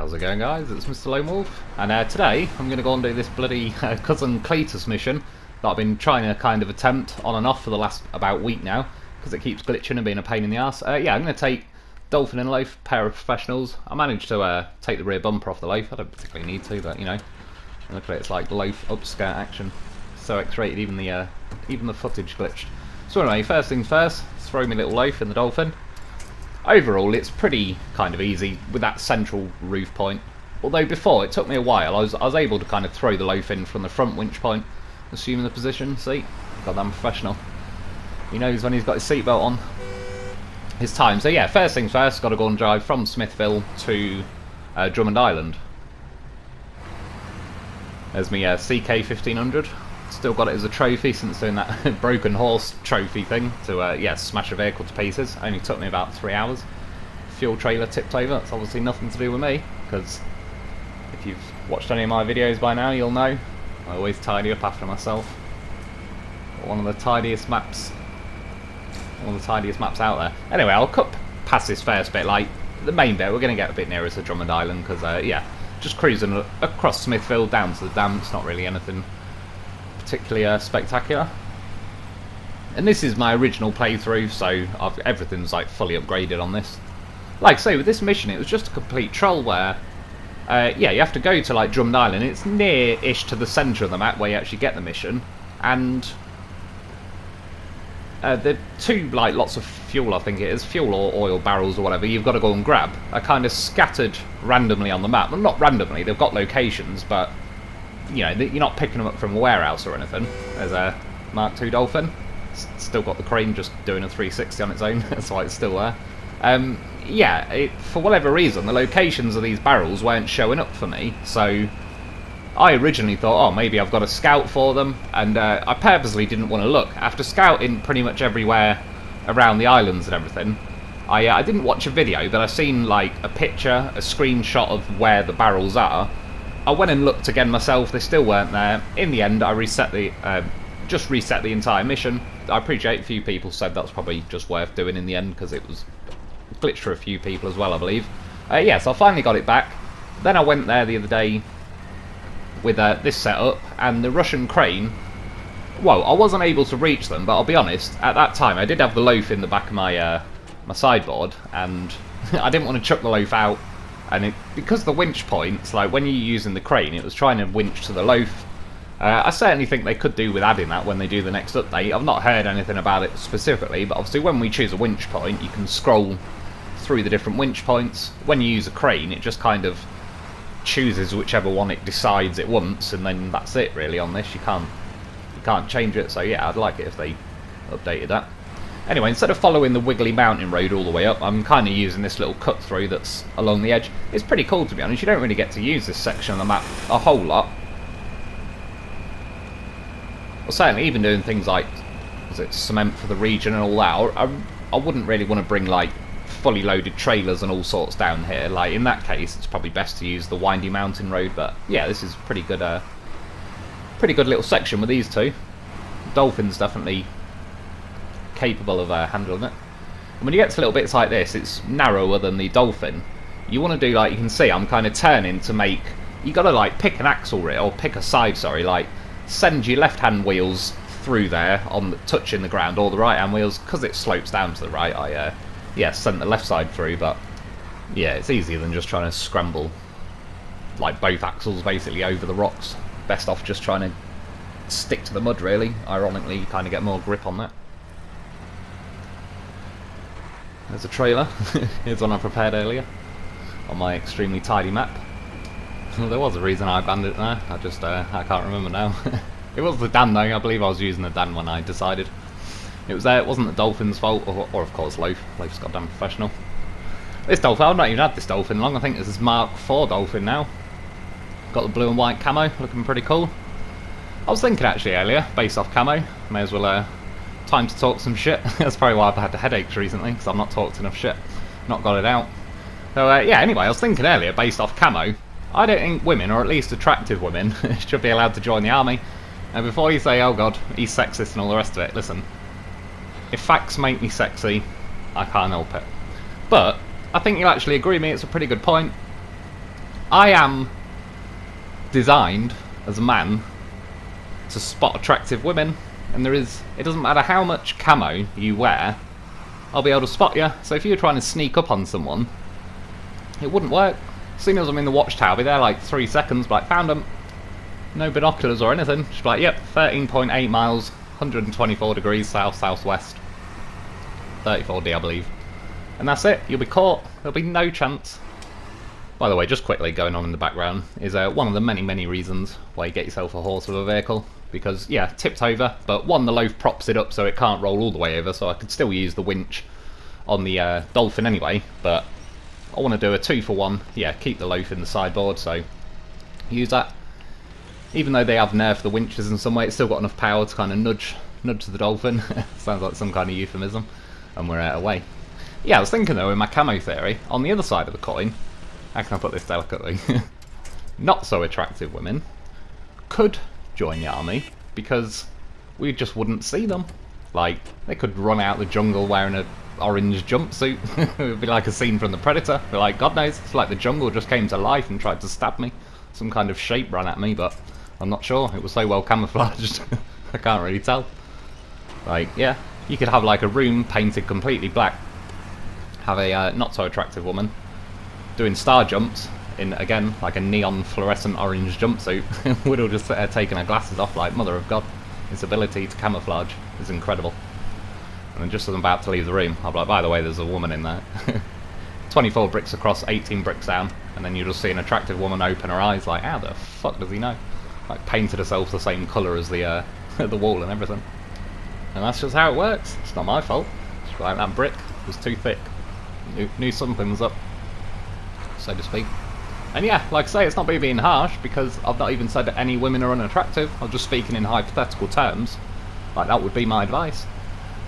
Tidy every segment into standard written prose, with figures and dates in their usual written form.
How's it going, guys? It's Mr. Lone Wolf, and today I'm going to go and do this bloody cousin Cletus mission that I've been trying to kind of attempt on and off for the last about week now, because it keeps glitching and being a pain in the ass. Yeah, I'm going to take Dolphin and Loaf, pair of professionals. I managed to take the rear bumper off the Loaf. I don't particularly need to, but you know, look at it, it's like Loaf upskirt action. So X-rated, even the footage glitched. So anyway, first things first, let's throw me little Loaf in the Dolphin. Overall, it's pretty kind of easy with that central roof point. Although before, it took me a while. I was able to kind of throw the Loaf in from the front winch point, assuming the position. See? Goddamn professional. He knows when he's got his seatbelt on. His time. So yeah, first things first, got to go and drive from Smithville to Drummond Island. There's me CK 1500. Still got it as a trophy since doing that broken horse trophy thing to yeah, smash a vehicle to pieces. Only took me about 3 hours. Fuel trailer tipped over. It's obviously nothing to do with me, because if you've watched any of my videos by now, you'll know I always tidy up after myself. One of the tidiest maps out there. Anyway, I'll cut past this first bit, like the main bit. We're going to get a bit nearer to Drummond Island because yeah, just cruising across Smithville down to the dam. It's not really anything particularly spectacular. And this is my original playthrough, so everything's like fully upgraded on this. Like I say, with this mission, it was just a complete troll where yeah, you have to go to like Drummond Island. It's near-ish to the centre of the map where you actually get the mission, and the two like lots of fuel, I think it is, fuel or oil barrels or whatever, you've got to go and grab, are kind of scattered randomly on the map. Well, not randomly, they've got locations, but you know, you're not picking them up from a warehouse or anything. There's a Mark II Dolphin. Still got the crane just doing a 360 on its own. That's why it's still there. Yeah, for whatever reason, the locations of these barrels weren't showing up for me. So I originally thought, oh, maybe I've got a scout for them. And I purposely didn't want to look. After scouting pretty much everywhere around the islands and everything, I didn't watch a video, but I seen like a picture, a screenshot of where the barrels are. I went and looked again myself, they still weren't there. In the end, I just reset the entire mission. I appreciate a few people said that's probably just worth doing in the end, because it was glitched for a few people as well, I believe. Yeah, so I finally got it back. Then I went there the other day with this setup, and the Russian crane, well, I wasn't able to reach them, but I'll be honest, at that time I did have the Loaf in the back of my, my sideboard, and I didn't want to chuck the Loaf out. And because the winch points, like when you're using the crane, it was trying to winch to the Loaf. I certainly think they could do with adding that when they do the next update. I've not heard anything about it specifically, but obviously when we choose a winch point, you can scroll through the different winch points. When you use a crane, it just kind of chooses whichever one it decides it wants, and then that's it really on this. You can't change it, so yeah, I'd like it if they updated that. Anyway, instead of following the wiggly mountain road all the way up, I'm kind of using this little cut through that's along the edge. It's pretty cool, to be honest. You don't really get to use this section of the map a whole lot. Well, certainly even doing things like, was it cement for the region and all that, I wouldn't really want to bring like fully loaded trailers and all sorts down here. Like in that case, it's probably best to use the windy mountain road, but yeah, this is pretty good little section with these two. Dolphin's definitely capable of handling it. And when you get to little bits like this, it's narrower than the Dolphin. You want to do, like you can see, I'm kind of turning to make, you got to like pick an axle or pick a side, sorry, like send your left hand wheels through there on touching the ground, or the right hand wheels, because it slopes down to the right. I yeah, sent the left side through, but yeah, it's easier than just trying to scramble like both axles basically over the rocks. Best off just trying to stick to the mud, really. Ironically, you kind of get more grip on that. There's a trailer. Here's one I prepared earlier on my extremely tidy map. Well, there was a reason I abandoned it there. I can't remember now. It was the Dan though. I believe I was using the Dan when I decided. It was there. It wasn't the Dolphin's fault, or of course Loaf. Loaf's goddamn professional. This Dolphin, I've not even had this Dolphin long. I think this is Mark IV Dolphin now. Got the blue and white camo, looking pretty cool. I was thinking actually earlier, based off camo, may as well time to talk some shit. That's probably why I've had the headaches recently, because I've not talked enough shit, not got it out. So yeah, anyway, I was thinking earlier, based off camo, I don't think women, or at least attractive women, should be allowed to join the army. And before you say, oh god, he's sexist and all the rest of it, listen, if facts make me sexy, I can't help it. But I think you'll actually agree with me, it's a pretty good point. I am designed as a man to spot attractive women, and it doesn't matter how much camo you wear, I'll be able to spot you. So if you're trying to sneak up on someone, it wouldn't work. As soon as I'm in the watchtower, I'll be there like 3 seconds, like, found them. No binoculars or anything. Just be like, yep, 13.8 miles, 124 degrees south, southwest. 34D, I believe. And that's it. You'll be caught. There'll be no chance. By the way, just quickly, going on in the background, is one of the many, many reasons why you get yourself a horse with a vehicle. Because, yeah, tipped over, but one, the loaf props it up so it can't roll all the way over, so I could still use the winch on the Dolphin anyway, but I want to do a 2-for-1. Yeah, keep the loaf in the sideboard, so use that. Even though they have nerfed the winches in some way, it's still got enough power to kind of nudge the Dolphin. Sounds like some kind of euphemism. And we're away. Yeah, I was thinking though, in my camo theory, on the other side of the coin, how can I put this delicately? Not so attractive women could join the army, because we just wouldn't see them. Like, they could run out the jungle wearing an orange jumpsuit. It would be like a scene from The Predator. Be like, God knows, it's like the jungle just came to life and tried to stab me. Some kind of shape ran at me, but I'm not sure. It was so well camouflaged. I can't really tell. Like, yeah, you could have like a room painted completely black, have a not so attractive woman doing star jumps in, again, like a neon fluorescent orange jumpsuit. Would have just taken her glasses off, like, mother of God. His ability to camouflage is incredible. And then just as I'm about to leave the room, I'll be like, by the way, there's a woman in there. 24 bricks across, 18 bricks down, and then you just see an attractive woman open her eyes, like, how the fuck does he know? Like, painted herself the same colour as the the wall and everything. And that's just how it works. It's not my fault. It's like that brick was too thick. Knew something was up, so to speak. And yeah, like I say, it's not me being harsh, because I've not even said that any women are unattractive. I'm just speaking in hypothetical terms. Like, that would be my advice.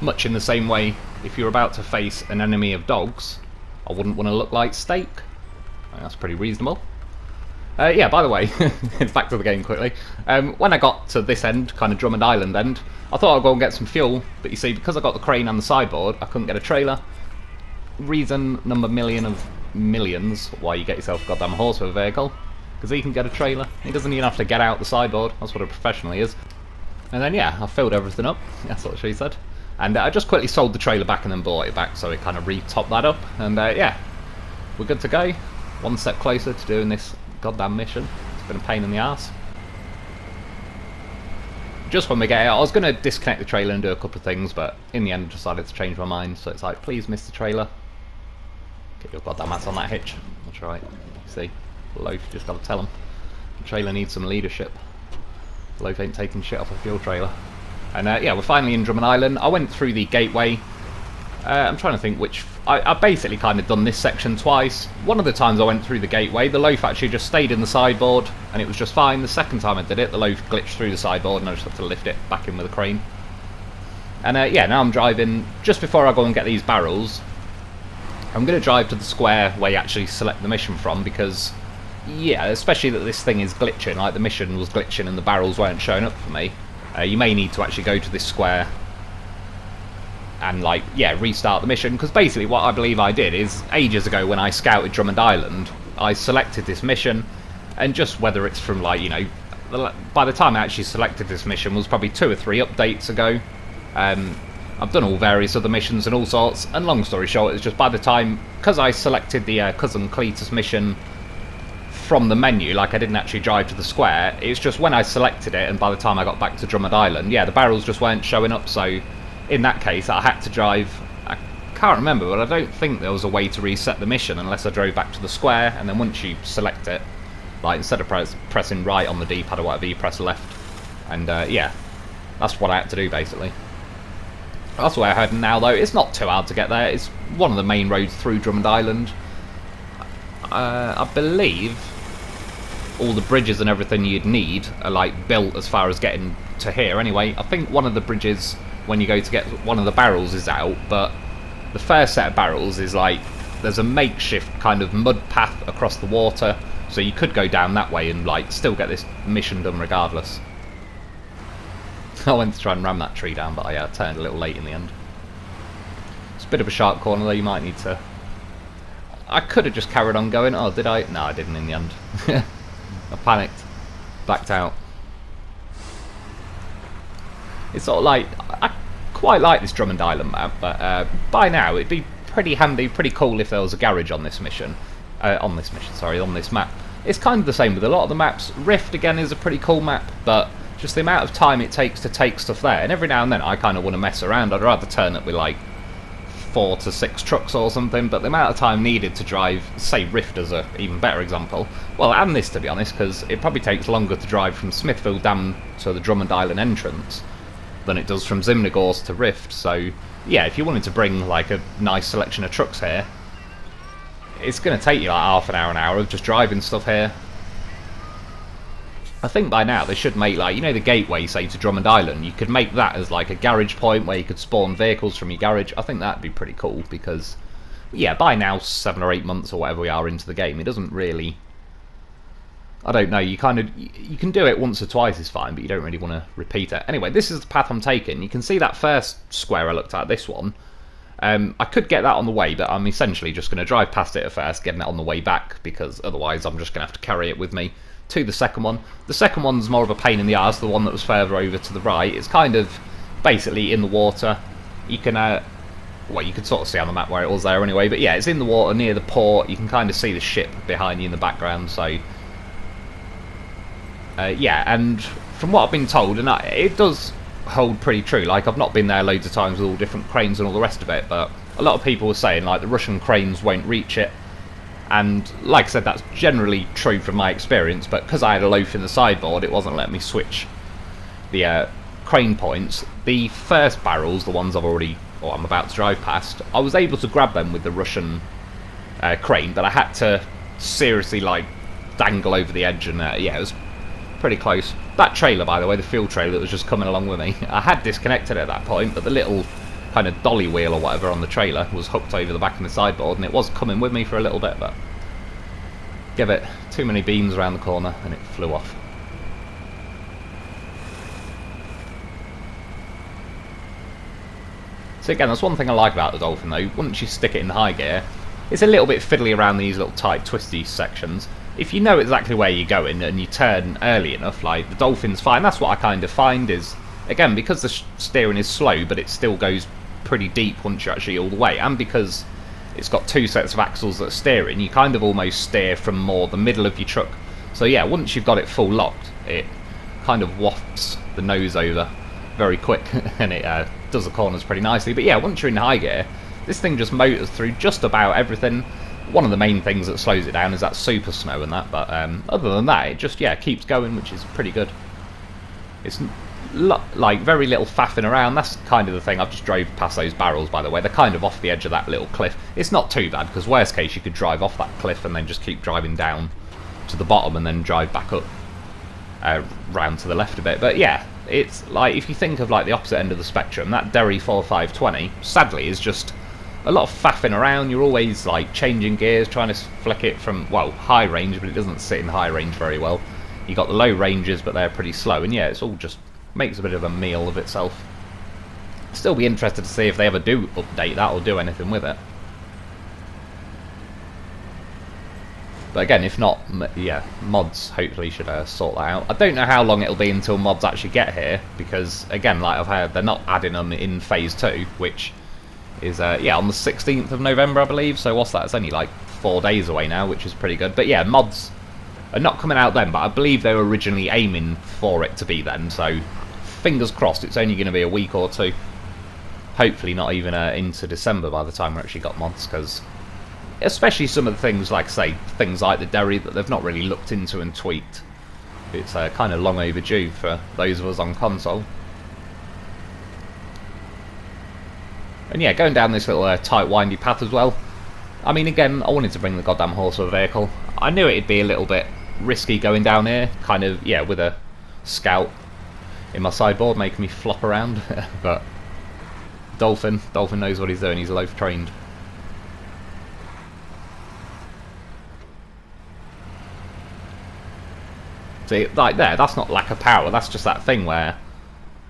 Much in the same way, if you're about to face an enemy of dogs, I wouldn't want to look like steak. I think that's pretty reasonable. Yeah, by the way, back to the game quickly. When I got to this end, kind of Drummond Island end, I thought I'd go and get some fuel, but you see, because I got the crane and the sideboard, I couldn't get a trailer. Reason number million of millions why you get yourself a goddamn horse with a vehicle, because he can get a trailer. He doesn't even have to get out the sideboard. That's what a professional is. And then yeah, I filled everything up. That's what she said. And I just quickly sold the trailer back and then bought it back, so it kind of re-topped that up. And yeah, we're good to go. One step closer to doing this goddamn mission. It's been a pain in the ass. Just when we get out, I was going to disconnect the trailer and do a couple of things, but in the end I decided to change my mind. So it's like, please, Mr. Trailer, get your goddamn ass on that hitch. That's right. See, Loaf, just got to tell him. The trailer needs some leadership. Loaf ain't taking shit off a fuel trailer. And yeah, we're finally in Drummond Island. I went through the gateway. I'm trying to think which... I basically kind of done this section twice. One of the times I went through the gateway, the loaf actually just stayed in the sideboard, and it was just fine. The second time I did it, the loaf glitched through the sideboard, and I just had to lift it back in with a crane. And yeah, now I'm driving... Just before I go and get these barrels, I'm going to drive to the square where you actually select the mission from, because... Yeah, especially that this thing is glitching, like the mission was glitching and the barrels weren't showing up for me. You may need to actually go to this square and, like, yeah, restart the mission, because basically what I believe I did is, ages ago when I scouted Drummond Island, I selected this mission, and just whether it's from, like, you know, by the time I actually selected this mission was probably 2 or 3 updates ago. I've done all various other missions and all sorts, and long story short, it's just by the time, because I selected the Cousin Cletus mission from the menu, like I didn't actually drive to the square, it's just when I selected it and by the time I got back to Drummond Island, yeah, the barrels just weren't showing up, so in that case I had to drive, I can't remember, but I don't think there was a way to reset the mission unless I drove back to the square, and then once you select it, like instead of pressing right on the D-pad or whatever, you press left, and yeah, that's what I had to do basically. That's where I'm heading now though. It's not too hard to get there, it's one of the main roads through Drummond Island. I believe all the bridges and everything you'd need are like built as far as getting to here anyway. I think one of the bridges when you go to get one of the barrels is out, but the first set of barrels is like there's a makeshift kind of mud path across the water, so you could go down that way and like still get this mission done regardless. I went to try and ram that tree down, but I turned a little late in the end. It's a bit of a sharp corner though, you might need to I could have just carried on going. Oh, did I? No, I didn't in the end. I panicked. Backed out. It's sort of like... I quite like this Drummond Island map, but by now it'd be pretty handy, pretty cool if there was a garage on this mission. On this map. It's kind of the same with a lot of the maps. Rift, again, is a pretty cool map, but just the amount of time it takes to take stuff there. And every now and then I kind of want to mess around. I'd rather turn up with like 4 to 6 trucks or something, but the amount of time needed to drive, say Rift as a even better example, well, and this to be honest, because it probably takes longer to drive from Smithfield Dam to the Drummond Island entrance than it does from Zimnegorsk to Rift. So yeah, if you wanted to bring like a nice selection of trucks here, it's going to take you like half an hour of just driving stuff here. I think by now they should make, like, you know, the gateway, say, to Drummond Island, you could make that as like a garage point where you could spawn vehicles from your garage. I think that'd be pretty cool because, yeah, by now 7 or 8 months or whatever we are into the game, it doesn't really, I don't know, you kind of, you can do it once or twice is fine, but you don't really want to repeat it. Anyway, this is the path I'm taking. You can see that first square I looked at, this one. I could get that on the way, but I'm essentially just going to drive past it at first, getting it on the way back, because otherwise I'm just going to have to carry it with me to the second one. The second one's more of a pain in the arse, the one that was further over to the right. It's kind of basically in the water. You can, well, you could sort of see on the map where it was there anyway, but yeah, it's in the water near the port. You can kind of see the ship behind you in the background, so... yeah, and from what I've been told, and it does hold pretty true. Like, I've not been there loads of times with all different cranes and all the rest of it, but a lot of people were saying like the Russian cranes won't reach it, and like I said, that's generally true from my experience, but because I had a loaf in the sideboard, it wasn't letting me switch the crane points. The first barrels, the ones I've already, or I'm about to drive past, I was able to grab them with the Russian crane, but I had to seriously like dangle over the edge, and yeah, it was pretty close. That trailer, by the way, the fuel trailer that was just coming along with me, I had disconnected at that point, but the little kind of dolly wheel or whatever on the trailer was hooked over the back of the sideboard, and it was coming with me for a little bit, but give it too many beams around the corner and it flew off. So again, that's one thing I like about the Dolphin though. Once you stick it in high gear, it's a little bit fiddly around these little tight twisty sections. If you know exactly where you're going and you turn early enough, like, the Dolphin's fine. That's what I kind of find is, again, because the steering is slow, but it still goes pretty deep once you're actually all the way, and because it's got 2 sets of axles that are steering, you kind of almost steer from more the middle of your truck. So yeah, once you've got it full locked, it kind of wafts the nose over very quick, and it does the corners pretty nicely. But yeah, once you're in high gear, this thing just motors through just about everything. One of the main things that slows it down is that super snow and that, but other than that, it just, yeah, keeps going, which is pretty good. It's like very little faffing around. That's kind of the thing. I've just drove past those barrels, by the way. They're kind of off the edge of that little cliff. It's not too bad, because worst case you could drive off that cliff and then just keep driving down to the bottom and then drive back up round to the left a bit. But yeah, it's like, if you think of like the opposite end of the spectrum, that Derry 4520 sadly is just a lot of faffing around. You're always like changing gears, trying to flick it from, well, high range, but it doesn't sit in high range very well. You got the low ranges, but they're pretty slow, and yeah, it's all just makes a bit of a meal of itself. Still be interested to see if they ever do update that or do anything with it. But again, if not, yeah, mods hopefully should sort that out. I don't know how long it'll be until mods actually get here, because again, like I've heard, they're not adding them in Phase 2, which is, yeah, on the 16th of November, I believe. So what's that? It's only like 4 days away now, which is pretty good. But yeah, mods are not coming out then, but I believe they were originally aiming for it to be then. So fingers crossed, it's only going to be a week or two. Hopefully not even into December by the time we actually got mods, because especially some of the things, like, say, things like the Derry that they've not really looked into and tweaked. It's kind of long overdue for those of us on console. And yeah, going down this little tight windy path as well. I mean, again, I wanted to bring the goddamn horse of a vehicle. I knew it'd be a little bit risky going down here, kind of, yeah, with a scout in my sideboard making me flop around. But Dolphin knows what he's doing. He's loaf trained. See, like there, that's not lack of power. That's just that thing where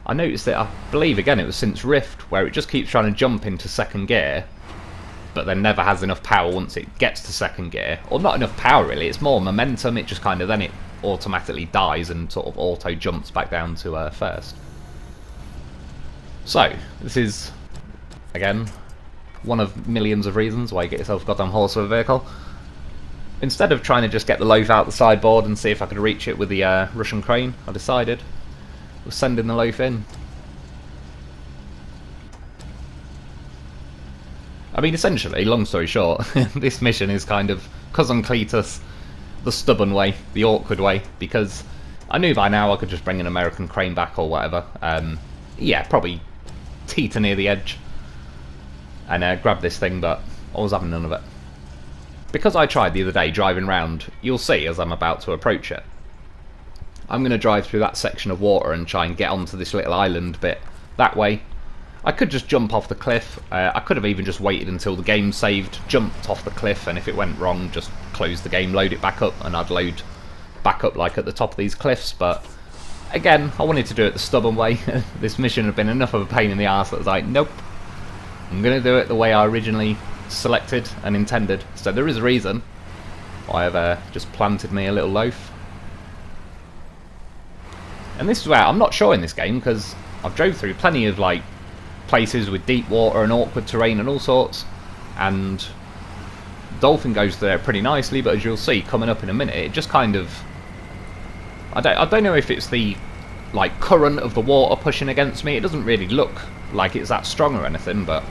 I noticed that, I believe, again, it was since Rift, where it just keeps trying to jump into second gear, but then never has enough power once it gets to second gear. Or not enough power really, it's more momentum, it just kind of then it automatically dies and sort of auto jumps back down to first. So, this is, again, one of millions of reasons why you get yourself a goddamn horse of a vehicle. Instead of trying to just get the loaf out the sideboard and see if I could reach it with the Russian crane, I decided we're sending the loaf in. I mean, essentially, long story short, this mission is kind of Cousin Cletus, the stubborn way, the awkward way, because I knew by now I could just bring an American crane back or whatever. Yeah, probably teeter near the edge and grab this thing, but I was having none of it. Because I tried the other day driving round, you'll see as I'm about to approach it, I'm going to drive through that section of water and try and get onto this little island bit that way. I could just jump off the cliff, I could have even just waited until the game saved, jumped off the cliff, and if it went wrong just close the game, load it back up, and I'd load back up like at the top of these cliffs. But again, I wanted to do it the stubborn way. This mission had been enough of a pain in the arse that I was like, nope, I'm going to do it the way I originally selected and intended. So there is a reason why I've just planted me a little loaf. And this is where I'm not sure in this game, because I've drove through plenty of like places with deep water and awkward terrain and all sorts, and Dolphin goes there pretty nicely, but as you'll see coming up in a minute, it just kind of, I don't know if it's the like current of the water pushing against me. It doesn't really look like it's that strong or anything, but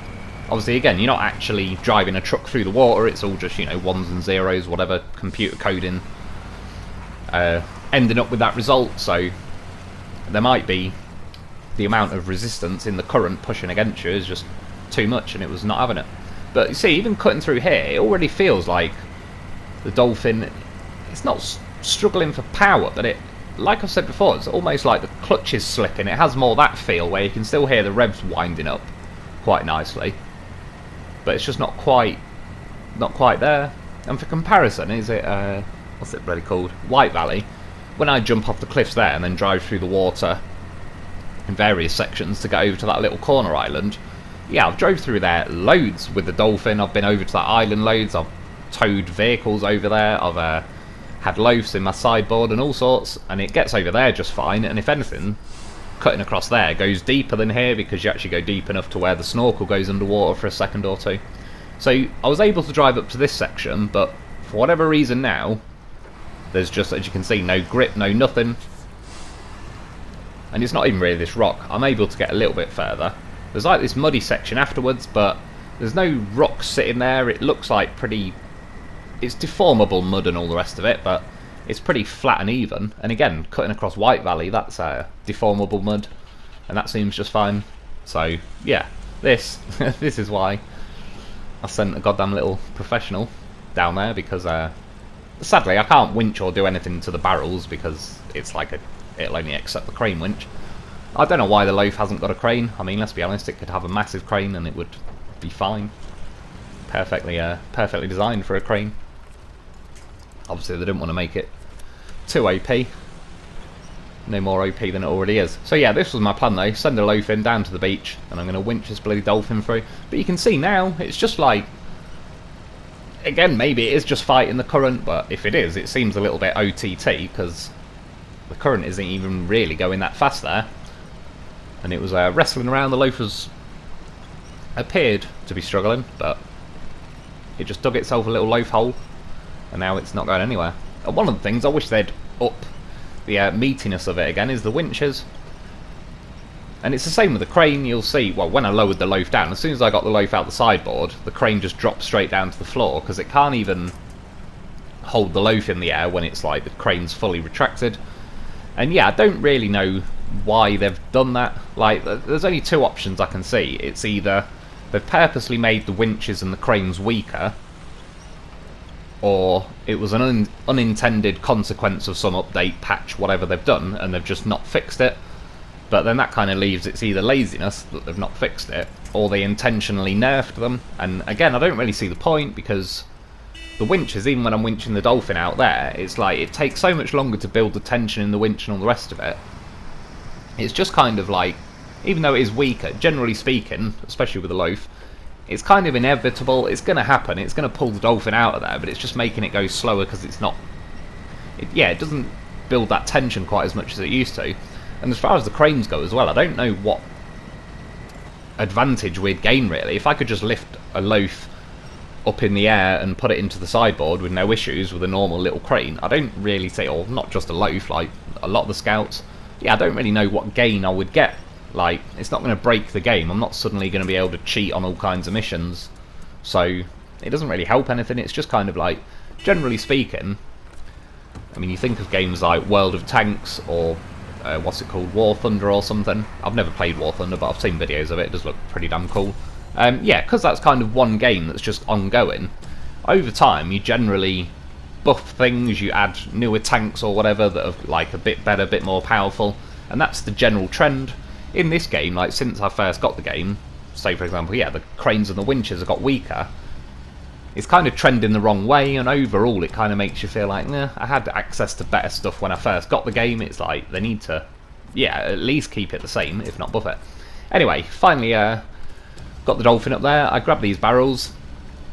obviously again, you're not actually driving a truck through the water, it's all just, you know, ones and zeros, whatever computer coding ending up with that result. So there might be the amount of resistance in the current pushing against you is just too much, and it was not having it. But you see, even cutting through here, it already feels like the Dolphin, it's not struggling for power, but it, like I said before, it's almost like the clutch is slipping. It has more that feel where you can still hear the revs winding up quite nicely, but it's just not quite there. And for comparison, is it what's it really called, White Valley, when I jump off the cliffs there and then drive through the water in various sections to get over to that little corner island, yeah, I've drove through there loads with the Dolphin. I've been over to that island loads, I've towed vehicles over there, I've had loafs in my sideboard and all sorts, and it gets over there just fine. And if anything, cutting across there goes deeper than here, because you actually go deep enough to where the snorkel goes underwater for a second or two. So I was able to drive up to this section, but for whatever reason now, there's just, as you can see, no grip, no nothing. And it's not even really this rock. I'm able to get a little bit further. There's like this muddy section afterwards, but there's no rocks sitting there. It looks like pretty, it's deformable mud and all the rest of it, but it's pretty flat and even. And again, cutting across White Valley, that's deformable mud, and that seems just fine. So yeah, this this is why I sent a goddamn little professional down there, because sadly I can't winch or do anything to the barrels because it's like it'll only accept the crane winch. I don't know why the loaf hasn't got a crane. I mean, let's be honest, it could have a massive crane and it would be fine. Perfectly designed for a crane. Obviously they didn't want to make it too OP. No more OP than it already is. So yeah, this was my plan though. Send a loaf in down to the beach, and I'm going to winch this bloody Dolphin through. But you can see now, it's just like, again, maybe it is just fighting the current, but if it is, it seems a little bit OTT, because the current isn't even really going that fast there. And it was wrestling around. The loaf appeared to be struggling, but it just dug itself a little loaf hole, and now it's not going anywhere. And one of the things I wish they'd up the meatiness of it again is the winches. And it's the same with the crane. You'll see, well, when I lowered the loaf down, as soon as I got the loaf out the sideboard, the crane just dropped straight down to the floor, because it can't even hold the loaf in the air when it's like the crane's fully retracted. And yeah, I don't really know why they've done that. Like, there's only two options I can see. It's either they've purposely made the winches and the cranes weaker, or it was an unintended consequence of some update, patch, whatever they've done, and they've just not fixed it. But then that kind of leaves it's either laziness that they've not fixed it, or they intentionally nerfed them. And again, I don't really see the point, because the winches, even when I'm winching the Dolphin out there, it's like it takes so much longer to build the tension in the winch and all the rest of it. It's just kind of like, even though it is weaker, generally speaking, especially with the loaf, it's kind of inevitable. It's going to happen. It's going to pull the dolphin out of there, but it's just making it go slower because it's not... it doesn't build that tension quite as much as it used to. And as far as the cranes go as well, I don't know what advantage we'd gain, really. If I could just lift a loaf up in the air and put it into the sideboard with no issues with a normal little crane, I don't really see, or not just a loaf, like a lot of the scouts, I don't really know what gain I would get. Like, it's not going to break the game. I'm not suddenly going to be able to cheat on all kinds of missions. So, it doesn't really help anything. It's just kind of like, generally speaking, I mean, you think of games like World of Tanks or, what's it called, War Thunder or something. I've never played War Thunder, but I've seen videos of it. It does look pretty damn cool. Yeah, because that's kind of one game that's just ongoing. Over time, you generally buff things, you add newer tanks or whatever that are like a bit better, a bit more powerful, and that's the general trend. In this game, like since I first got the game, say for example, the cranes and the winches have got weaker, it's kind of trending the wrong way, and overall it kind of makes you feel like, nah, I had access to better stuff when I first got the game. It's like, they need to, at least keep it the same, if not buff it. Anyway, finally got the dolphin up there. I grabbed these barrels.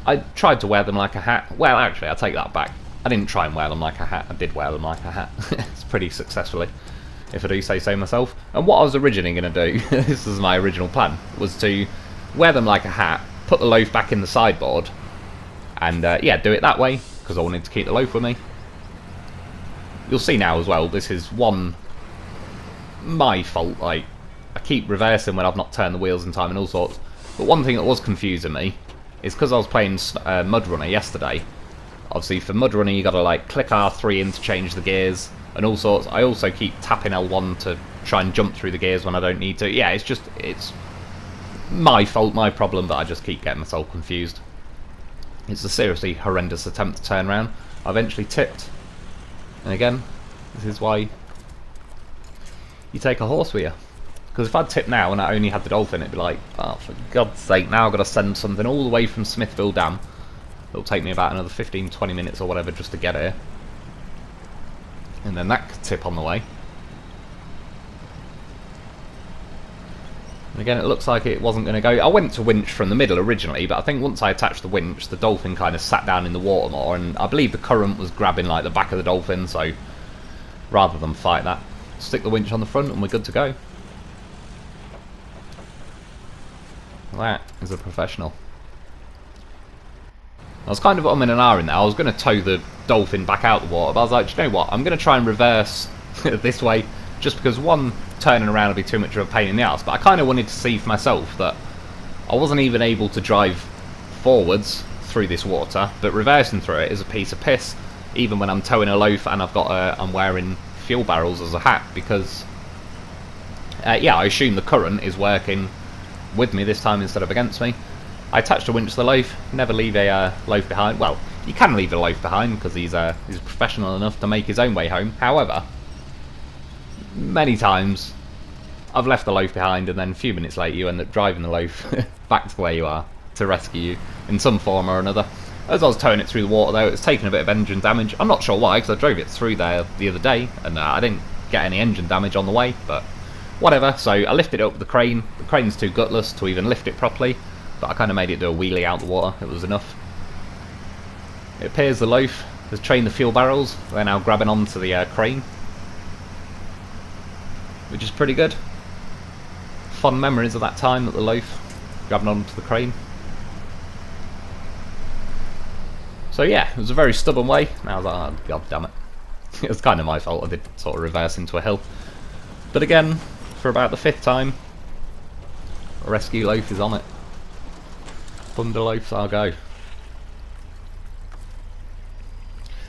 I tried to wear them like a hat. Well, actually, I take that back. I didn't try and wear them like a hat. I did wear them like a hat. It's pretty successfully, if I do say so myself. And what I was originally going to do, this was my original plan, was to wear them like a hat, put the loaf back in the sideboard, and do it that way, because I wanted to keep the loaf with me. You'll see now as well, this is my fault. Like, I keep reversing when I've not turned the wheels in time and all sorts. But one thing that was confusing me is because I was playing MudRunner yesterday. Obviously, for MudRunner, you got to like click R3 in to change the gears and all sorts. I also keep tapping L1 to try and jump through the gears when I don't need to. Yeah, it's my fault, my problem, that I just keep getting myself confused. It's a seriously horrendous attempt to turn around. I eventually tipped, and again, this is why you take a horse with you. Because if I'd tipped now and I only had the dolphin, it'd be like, oh, for God's sake, now I've got to send something all the way from Smithville Dam. It'll take me about another 15-20 minutes or whatever just to get here. And then that could tip on the way. And again, it looks like it wasn't going to go. I went to winch from the middle originally, but I think once I attached the winch, the dolphin kind of sat down in the water more, and I believe the current was grabbing like the back of the dolphin, so rather than fight that, stick the winch on the front and we're good to go. That is a professional. I was kind of umming and ahhing there. I was going to tow the dolphin back out the water, but I was like, do you know what? I'm going to try and reverse this way, just because one, turning around would be too much of a pain in the ass. But I kind of wanted to see for myself that I wasn't even able to drive forwards through this water, but reversing through it is a piece of piss, even when I'm towing a loaf and I'm wearing fuel barrels as a hat, because I assume the current is working with me this time instead of against me. I attached a winch to the loaf. Never leave a loaf behind. Well, you can leave a loaf behind because he's professional enough to make his own way home. However, many times I've left the loaf behind, and then a few minutes later you end up driving the loaf back to where you are to rescue you in some form or another. As I was towing it through the water though, it's taken a bit of engine damage. I'm not sure why, because I drove it through there the other day and I didn't get any engine damage on the way, but whatever. So I lifted it up with the crane. The crane's too gutless to even lift it properly, but I kind of made it do a wheelie out the water. It was enough. It appears the loaf has trained the fuel barrels. They're now grabbing onto the crane, which is pretty good. Fond memories of that time at the loaf grabbing onto the crane. So yeah, it was a very stubborn way. And I was like, oh, god damn it. It was kind of my fault. I did sort of reverse into a hill. But again, for about the 5th time, a rescue loaf is on it. Thunder loafs I'll go.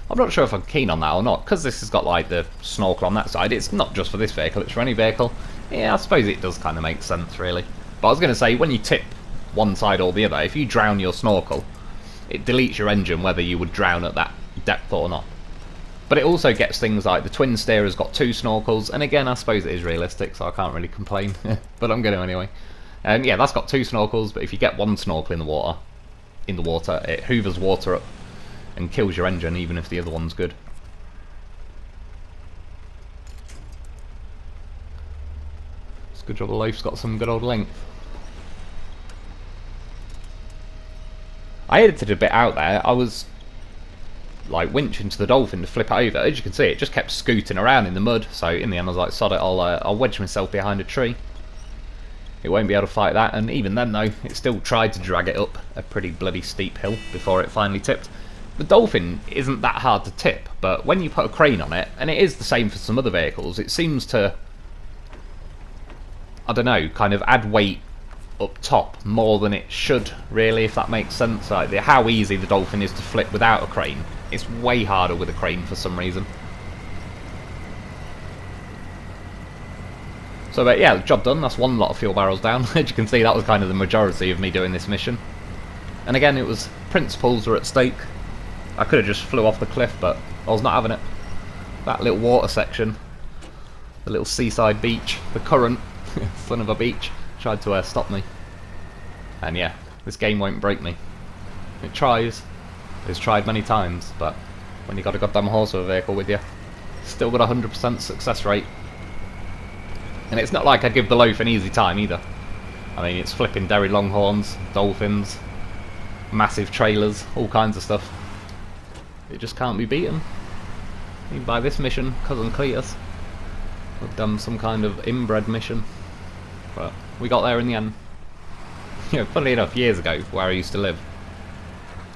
I'm not sure if I'm keen on that or not, because this has got like the snorkel on that side. It's not just for this vehicle, it's for any vehicle. Yeah, I suppose it does kind of make sense, really. But I was going to say, when you tip one side or the other, if you drown your snorkel, it deletes your engine whether you would drown at that depth or not. But it also gets things like the twin steerer's got 2 snorkels, and again, I suppose it is realistic, so I can't really complain. But I'm going to anyway. Yeah, that's got 2 snorkels, but if you get 1 snorkel in the water, it hoovers water up and kills your engine, even if the other one's good. It's a good job the loaf's got some good old length. I edited a bit out there. I was like winching to the dolphin to flip it over. As you can see, it just kept scooting around in the mud. So in the end, I was like, sod it, I'll wedge myself behind a tree. It won't be able to fight that. And even then, though, it still tried to drag it up a pretty bloody steep hill before it finally tipped. The dolphin isn't that hard to tip, but when you put a crane on it, and it is the same for some other vehicles, it seems to, I don't know, kind of add weight up top more than it should, really, if that makes sense. Like how easy the dolphin is to flip without a crane, it's way harder with a crane for some reason. So but yeah, job done. That's one lot of fuel barrels down. As you can see, that was kind of the majority of me doing this mission. And again, it was principles were at stake. I could have just flew off the cliff, but I was not having it. That little water section, the little seaside beach, the current, son of a beach, tried to stop me. And yeah, this game won't break me. It tries. It's tried many times, but when you got a goddamn horse of a vehicle with you, still got a 100% success rate. And it's not like I give the loaf an easy time either. I mean, it's flipping Derry Longhorns, dolphins, massive trailers, all kinds of stuff. It just can't be beaten. Even by this mission, cousin Cletus. We've done some kind of inbred mission, but we got there in the end. You know, funnily enough, years ago, where I used to live,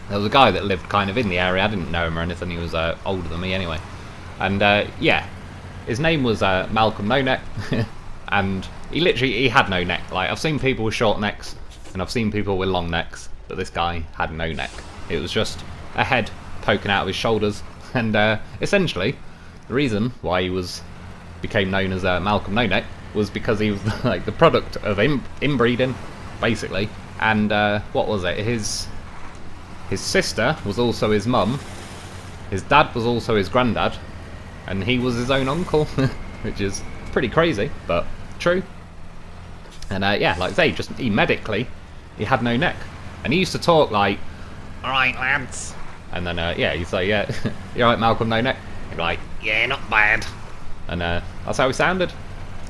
there was a guy that lived kind of in the area. I didn't know him or anything. He was older than me anyway. And yeah, his name was Malcolm No Neck, and he had no neck. Like, I've seen people with short necks, and I've seen people with long necks, but this guy had no neck. It was just a head poking out of his shoulders, and essentially the reason why he became known as Malcolm No Neck was because he was like the product of inbreeding, basically. And what was it? His sister was also his mum, his dad was also his granddad, and he was his own uncle, which is pretty crazy, but true. And yeah, like I say, he medically, he had no neck, and he used to talk like, "Alright lads," and then yeah, he'd say, "Yeah, you alright Malcolm No Neck?" He'd be like, "Yeah, not bad," and that's how he sounded.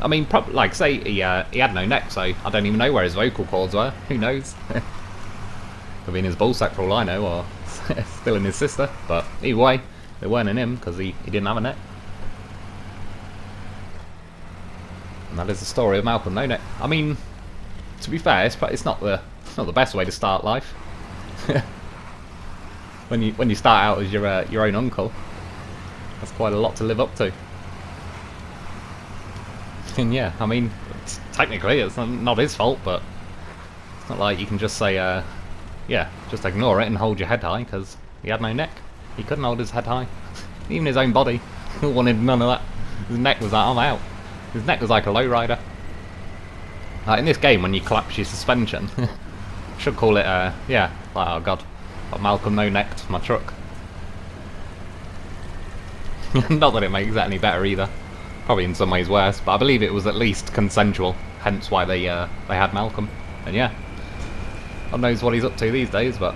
I mean, probably, like say, he had no neck, so I don't even know where his vocal cords were. Who knows? Could be in his ballsack for all I know, or still in his sister. But either way, they weren't in him because he didn't have a neck. And that is the story of Malcolm No Neck. I mean, to be fair, it's not the best way to start life. when you start out as your own uncle, that's quite a lot to live up to. And yeah, I mean, technically it's not his fault, but it's not like you can just say, yeah, just ignore it and hold your head high, because he had no neck. He couldn't hold his head high. Even his own body wanted none of that. His neck was like, I'm out. His neck was like a lowrider. In this game, when you collapse your suspension, should call it, yeah, like, oh god, I've Malcolm No Necked my truck. Not that it makes it any better either. Probably in some ways worse, but I believe it was at least consensual, hence why they had Malcolm. And yeah, God knows what he's up to these days, but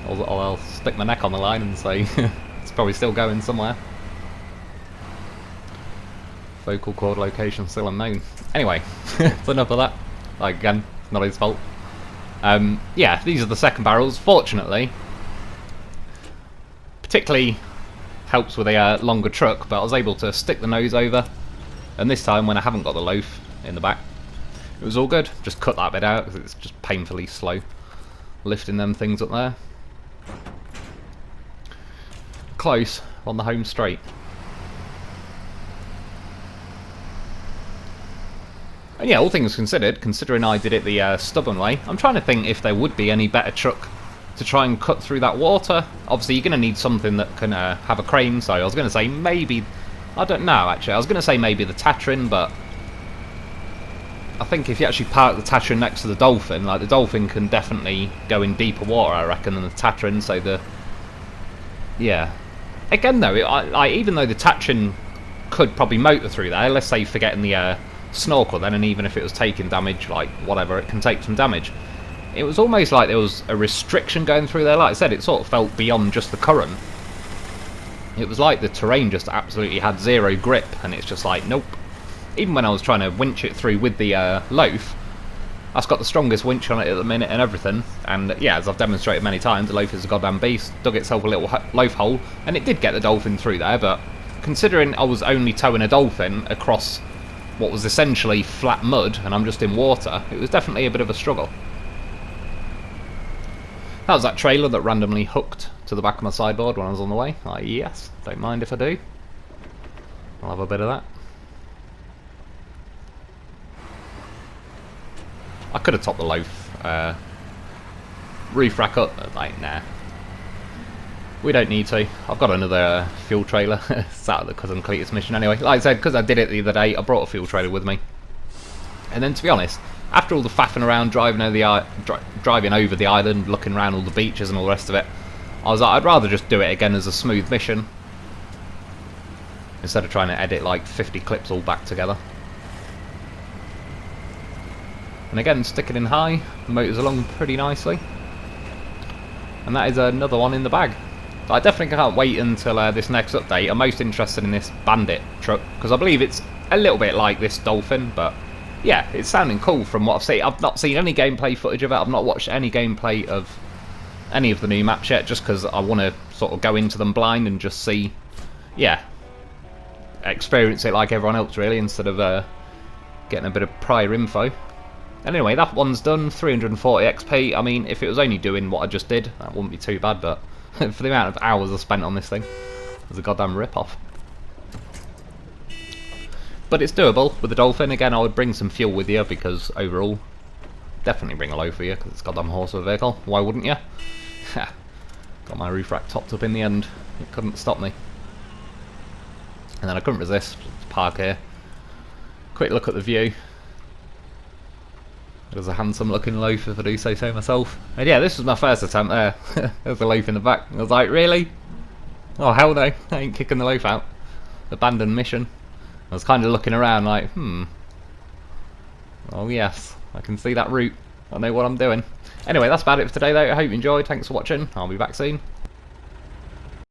I'll stick my neck on the line and say it's probably still going somewhere. Vocal cord location still unknown. Anyway, it's enough of that. Like, again, not his fault. Yeah, these are the second barrels. Fortunately, particularly helps with a longer truck, but I was able to stick the nose over. And this time, when I haven't got the loaf in the back, it was all good. Just cut that bit out because it's just painfully slow lifting them things up there. Close on the home straight. And yeah, all things considered, considering I did it the stubborn way, I'm trying to think if there would be any better truck to try and cut through that water. Obviously, you're going to need something that can have a crane, so I was going to say maybe... I don't know, actually. I was going to say maybe the Tatrin, but I think if you actually park the Tatrin next to the Dolphin, like, the Dolphin can definitely go in deeper water, I reckon, than the Tatrin, so the... Yeah. Again, though, even though the Tatrin could probably motor through there, let's say forgetting the snorkel then, and even if it was taking damage, like, whatever, it can take some damage. It was almost like there was a restriction going through there. Like I said, it sort of felt beyond just the current. It was like the terrain just absolutely had zero grip, and it's just like, nope. Even when I was trying to winch it through with the loaf, that's got the strongest winch on it at the minute and everything, and yeah, as I've demonstrated many times, the loaf is a goddamn beast. Dug itself a little loaf hole, and it did get the dolphin through there, but considering I was only towing a dolphin across what was essentially flat mud, and I'm just in water, it was definitely a bit of a struggle. That was that trailer that randomly hooked to the back of my sideboard when I was on the way. Like, yes, don't mind if I do. I'll have a bit of that. I could have topped the loaf roof rack up, but like, nah. We don't need to. I've got another fuel trailer sat at the Cousin Cletus mission anyway. Like I said, because I did it the other day, I brought a fuel trailer with me. And then, to be honest, after all the faffing around, driving over the island, looking around all the beaches and all the rest of it, I was like, I'd rather just do it again as a smooth mission, instead of trying to edit like 50 clips all back together. And again, sticking in high, the motor's along pretty nicely. And that is another one in the bag. I definitely can't wait until this next update. I'm most interested in this Bandit truck, because I believe it's a little bit like this Dolphin, but yeah, it's sounding cool from what I've seen. I've not seen any gameplay footage of it. I've not watched any gameplay of any of the new maps yet, just because I want to sort of go into them blind and just see, yeah, experience it like everyone else really, instead of getting a bit of prior info. Anyway, that one's done, 340 XP. I mean, if it was only doing what I just did, that wouldn't be too bad, but for the amount of hours I spent on this thing, it was a goddamn rip-off. But it's doable with the Dolphin. Again, I would bring some fuel with you, because overall, definitely bring a loaf for you, because it's a goddamn horse of a vehicle. Why wouldn't you? Got my roof rack topped up in the end. It couldn't stop me. And then I couldn't resist. Just park here. Quick look at the view. It was a handsome looking loaf, if I do say so myself. And yeah, this was my first attempt there. There's a loaf in the back. I was like, really? Oh hell no, I ain't kicking the loaf out. Abandoned mission. I was kind of looking around like, oh yes, I can see that route. I know what I'm doing. Anyway, that's about it for today though. I hope you enjoyed. Thanks for watching. I'll be back soon.